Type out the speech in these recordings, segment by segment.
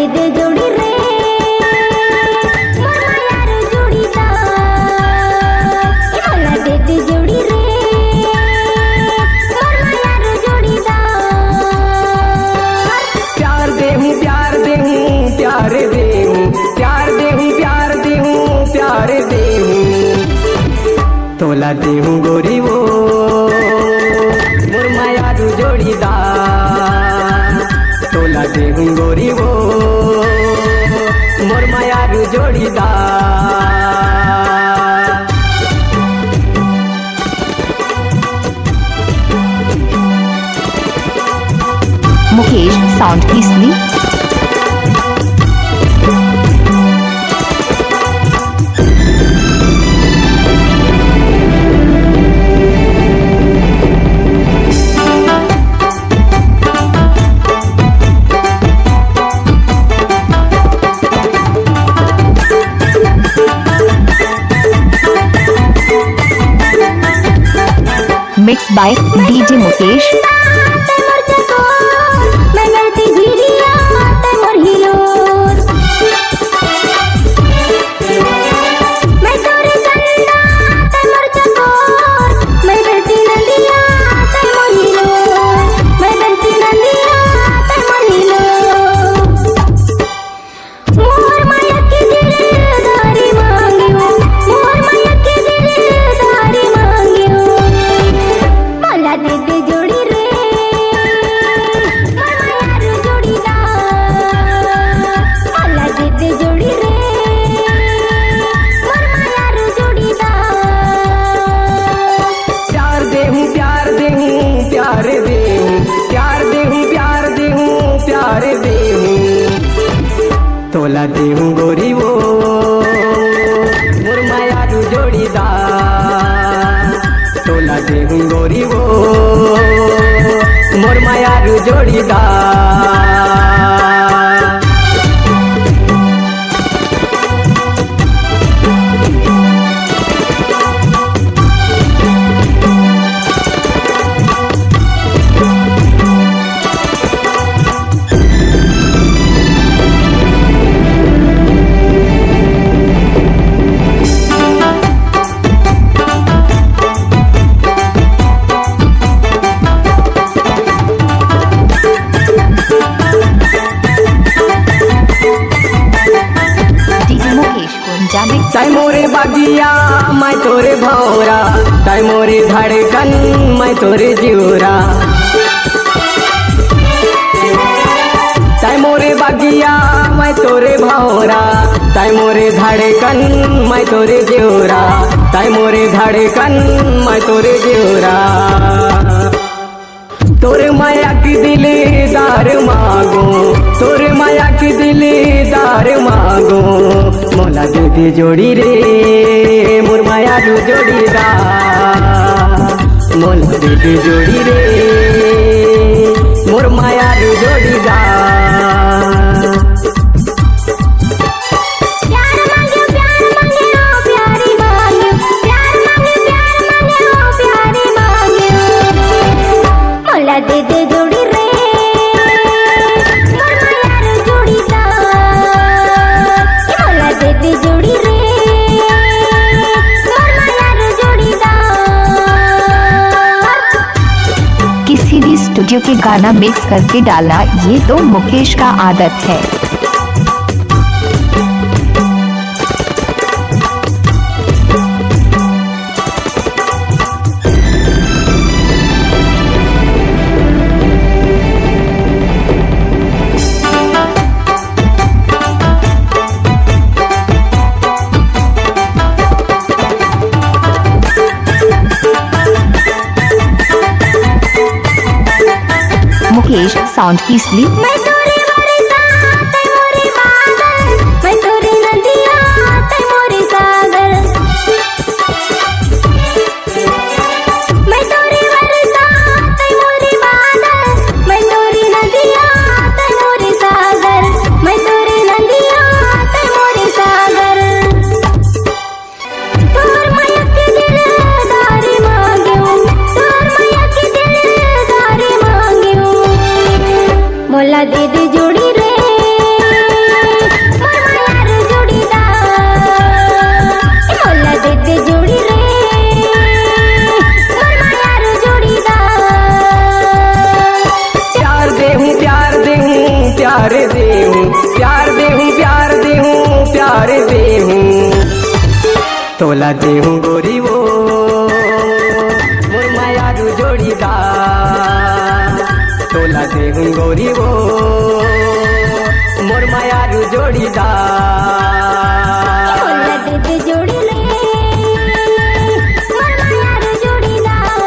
दे दे जोड़ी रे मोर मायार जोड़ीदार मोला दे दे जोड़ी रे मोर मायार जोड़ीदार। प्यार देहूं प्यार देहूं प्यार देहूं प्यार देहूं प्यार देहूं प्यार देहूं तोला देहूं गोरी वो मोर मायार जोड़ीदार तोला देहूं गोरी वो मोर मायार जोड़ीदार। मुकेश साउंड पीसली मिक्स बाय डीजे मुकेश। तोला देहूं गोरी वो मोर मायार जोड़ीदार तोला देहूं गोरी वो मोर मायार जोड़ीदार। ताई मोरे बागिया मैं तोरे भौरा ताई मोरे धड़कन मैं तोरे जियोरा ताई मोरे बागिया मैं तोरे भौरा ताई मोरे धड़कन मैं तोरे जियोरा ताई मोरे धड़कन मैं तोरे जियोरा। तोरे माया की दिलदार मांगो तोरे माया की दिलदार मांगो मोला दे दे जोड़ी रे मोर माया जोड़ीदार मोला दे दे जोड़ी रे मोर माया जोड़ीदार। दे दे जोड़ी रे मोर मायार जोड़ीदार मोला दे दे जोड़ी रे मोर मायार जोड़ीदार। किसी भी स्टूडियो के गाना मिक्स करके डालना ये तो मुकेश का आदत है। मुकेश साउंड पीसली मैं तोरे बरसात मोरे बादल मैं तोरे नदिया मोरे सागर मैं तोरे बरसात मोरे बादल मैं तोरे नदिया मोरे सागर मैं तोरे नदिया मोरे सागर। तोर माया के दिलदार मांग्यो तोर माया के दिलदार मांग्यो मोला दे तोला देहूं गोरी वो मोर मायारू जोड़ीदार तोला देहूं गोरी वो मोर मायारू जोड़ीदार होला देते जोड़ी ले मोर मायारू जोड़ीदार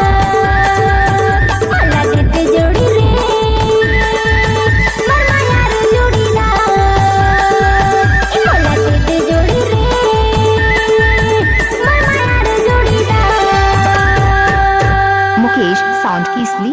होला देते जोड़ी ले मोर मायारू जोड़ीदार होला देते जोड़ी ले मोर मायारू जोड़ीदार मुकेश साउंड की स्ली